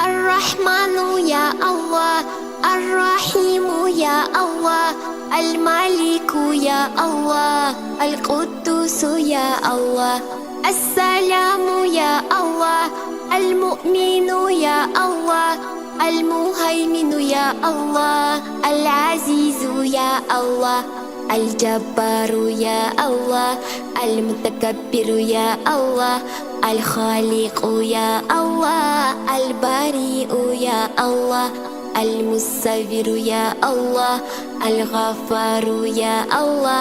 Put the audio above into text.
الرحمن يا الله، الرحيم يا الله، الملك يا الله، القدوس يا الله، السلام يا الله، المؤمن يا الله، المهيمن يا الله، العزيز يا الله، الجبار يا الله، المتكبر يا الله، الخالق يا الله، البريء يا الله، المصور يا الله، الغفار يا الله.